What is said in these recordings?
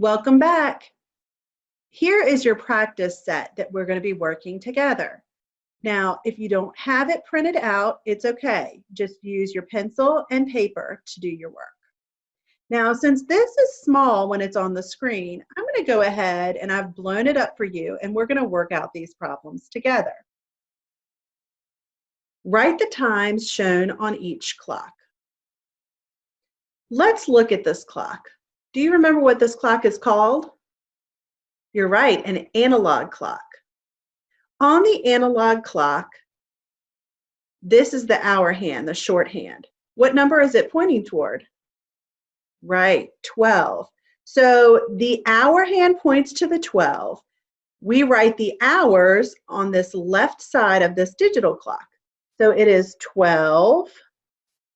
Welcome back. Here is your practice set that we're going to be working together. Now, if you don't have it printed out, it's okay. Just use your pencil and paper to do your work. Now, since this is small when it's on the screen, I'm going to go ahead and I've blown it up for you, and we're going to work out these problems together. Write the times shown on each clock. Let's look at this clock. Do you remember what this clock is called? You're right, an analog clock. On the analog clock, this is the hour hand, the shorthand. What number is it pointing toward? Right, 12. So the hour hand points to the 12. We write the hours on this left side of this digital clock. So it is 12,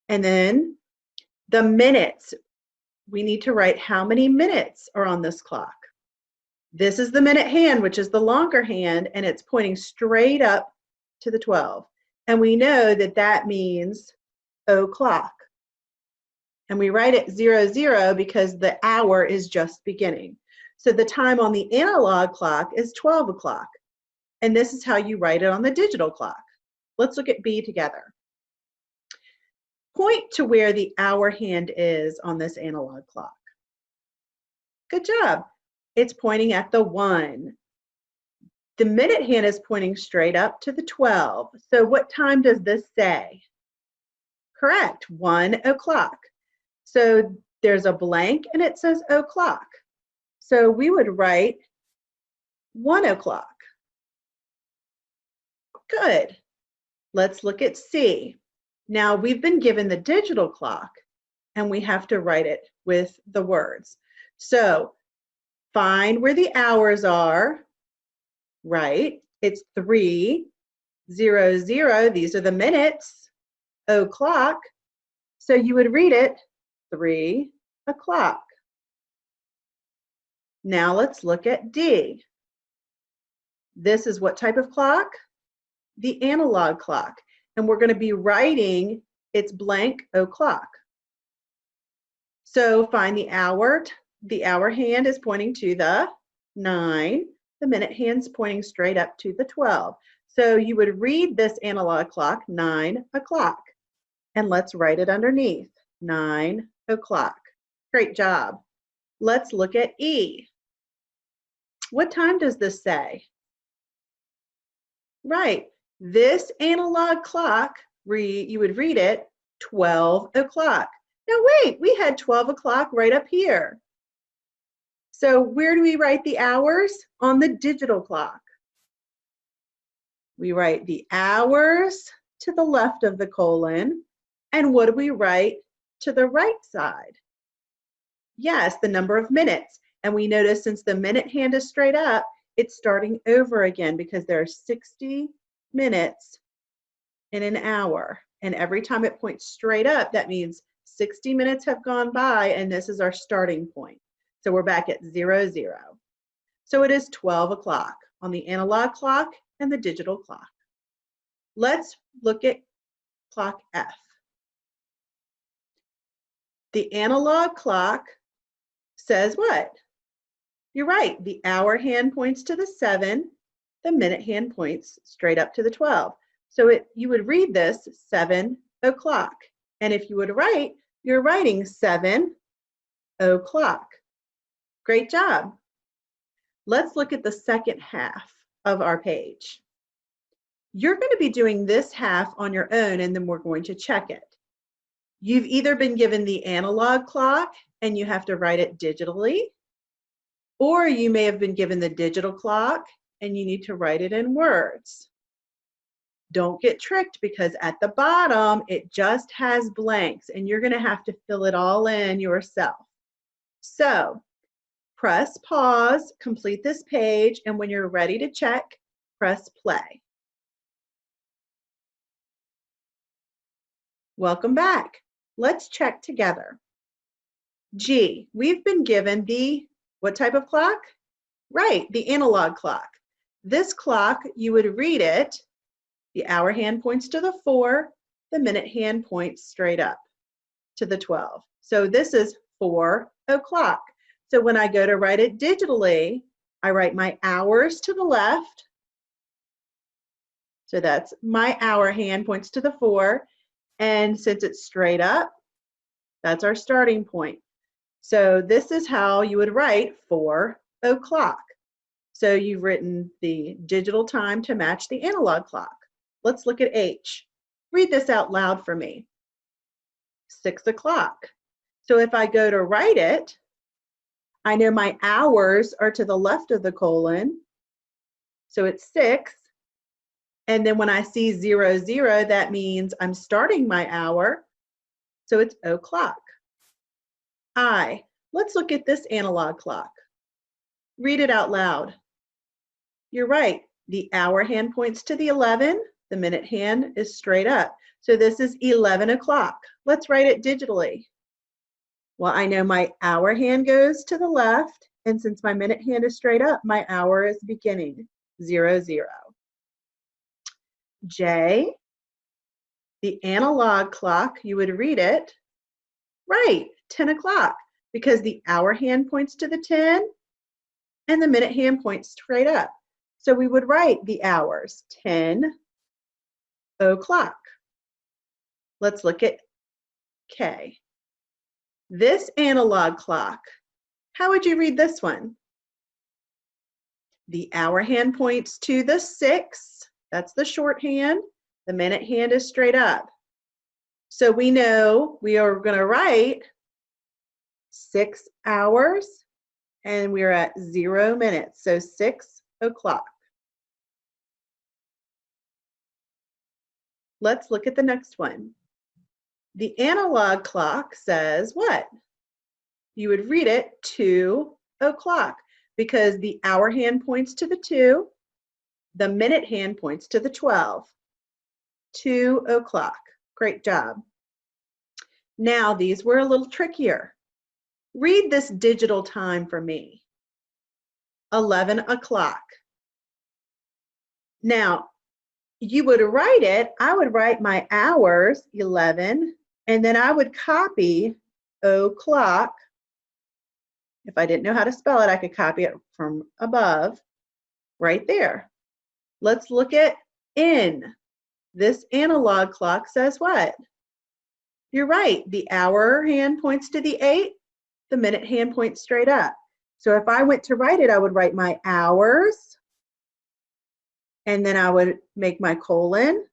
and then the minutes. We need to write how many minutes are on this clock. This is the minute hand, which is the longer hand, and it's pointing straight up to the 12. And we know that that means o'clock. And we write it 00 because the hour is just beginning. So the time on the analog clock is 12 o'clock. And this is how you write it on the digital clock. Let's look at B together. Point to where the hour hand is on this analog clock. Good job. It's pointing at the 1. The minute hand is pointing straight up to the 12. So what time does this say? Correct, 1 o'clock. So there's a blank and it says o'clock. So we would write 1 o'clock. Good. Let's look at C. Now we've been given the digital clock and we have to write it with the words. So find where the hours are. Right, it's 3:00. These are the minutes. O'clock. So you would read it 3 o'clock. Now let's look at D. This is what type of clock? The analog clock. And we're going to be writing its blank o'clock. So find the hour. The hour hand is pointing to the 9. The minute hand's pointing straight up to the 12. So you would read this analog clock 9 o'clock. And let's write it underneath 9 o'clock. Great job. Let's look at E. What time does this say? Right. This analog clock, you would read it 12 o'clock. Now wait, we had 12 o'clock right up here. So where do we write the hours? On the digital clock. We write the hours to the left of the colon. And what do we write to the right side? Yes, the number of minutes. And we notice since the minute hand is straight up, it's starting over again because there are 60 minutes in an hour. And every time it points straight up, that means 60 minutes have gone by and this is our starting point. So we're back at 00. So it is 12 o'clock on the analog clock and the digital clock. Let's look at clock F. The analog clock says what? You're right, the hour hand points to the 7, the minute hand points straight up to the 12. So you would read this 7 o'clock. And if you would write, you're writing 7 o'clock. Great job. Let's look at the second half of our page. You're going to be doing this half on your own and then we're going to check it. You've either been given the analog clock and you have to write it digitally, or you may have been given the digital clock and you need to write it in words. Don't get tricked because at the bottom it just has blanks and you're going to have to fill it all in yourself. So press pause, complete this page, and when you're ready to check, press play. Welcome back. Let's check together. G, we've been given the, what type of clock? Right, the analog clock. This clock, you would read it, the hour hand points to the 4, the minute hand points straight up to the 12. So this is 4 o'clock. So when I go to write it digitally, I write my hours to the left. So that's my hour hand points to the 4. And since it's straight up, that's our starting point. So this is how you would write 4 o'clock. So you've written the digital time to match the analog clock. Let's look at H. Read this out loud for me. 6 o'clock. So if I go to write it, I know my hours are to the left of the colon. So it's 6. And then when I see 0, 0, that means I'm starting my hour. So it's o'clock. I. Let's look at this analog clock. Read it out loud. You're right. The hour hand points to the 11. The minute hand is straight up. So this is 11 o'clock. Let's write it digitally. Well, I know my hour hand goes to the left. And since my minute hand is straight up, my hour is beginning 0, 0. J. The analog clock, you would read it. Right, 10 o'clock, because the hour hand points to the 10 and the minute hand points straight up. So we would write the hours, 10 o'clock. Let's look at K. This analog clock, how would you read this one? The hour hand points to the 6, that's the shorthand. The minute hand is straight up. So we know we are going to write 6 hours and we're at 0 minutes. So 6 o'clock. Let's look at the next one. The analog clock says what? You would read it 2 o'clock because the hour hand points to the 2, the minute hand points to the 12. 2 o'clock. Great job. Now these were a little trickier. Read this digital time for me. 11 o'clock. Now, you would write it, I would write my hours, 11, and then I would copy o'clock. If I didn't know how to spell it, I could copy it from above, right there. Let's look at N. This analog clock says what? You're right, the hour hand points to the 8, the minute hand points straight up. So if I went to write it, I would write my hours, and then I would make my colon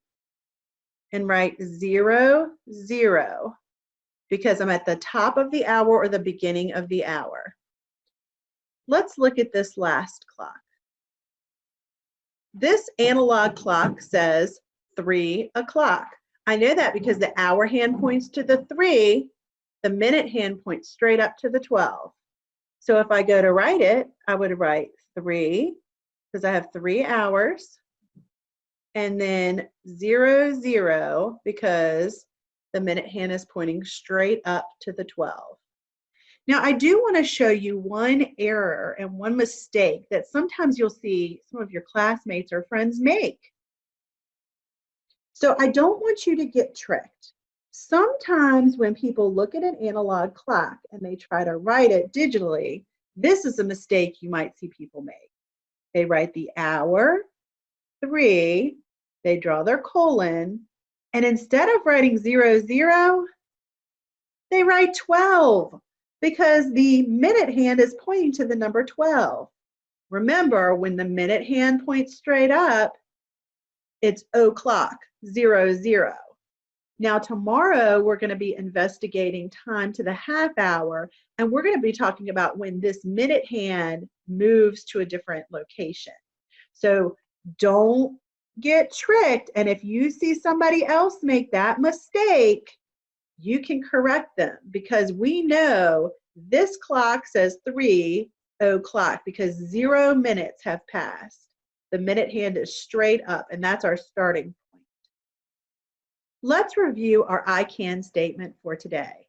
and write 0, 0, because I'm at the top of the hour or the beginning of the hour. Let's look at this last clock. This analog clock says 3 o'clock. I know that because the hour hand points to the 3, the minute hand points straight up to the 12. So if I go to write it, I would write 3, because I have 3 hours, and then 0, 0, because the minute hand is pointing straight up to the 12. Now, I do want to show you one error and one mistake that sometimes you'll see some of your classmates or friends make. So I don't want you to get tricked. Sometimes when people look at an analog clock and they try to write it digitally, this is a mistake you might see people make. They write the hour, 3, they draw their colon, and instead of writing 0, 0, they write 12 because the minute hand is pointing to the number 12. Remember, when the minute hand points straight up, it's o'clock, 0, 0. Now tomorrow we're going to be investigating time to the half hour, and we're going to be talking about when this minute hand moves to a different location. So don't get tricked, and if you see somebody else make that mistake, you can correct them, because we know this clock says 3 o'clock because 0 minutes have passed. The minute hand is straight up, and that's our starting point. Let's review our I can statement for today.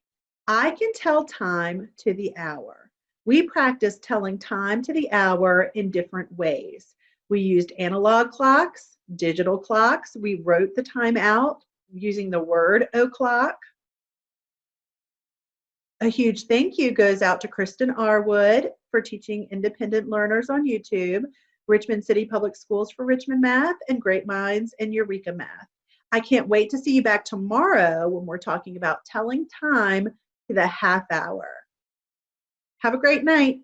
I can tell time to the hour. We practiced telling time to the hour in different ways. We used analog clocks, digital clocks. We wrote the time out using the word o'clock. A huge thank you goes out to Kristen Arwood for teaching independent learners on YouTube, Richmond City Public Schools for Richmond Math, and Great Minds and Eureka Math. I can't wait to see you back tomorrow when we're talking about telling time to the half hour. Have a great night.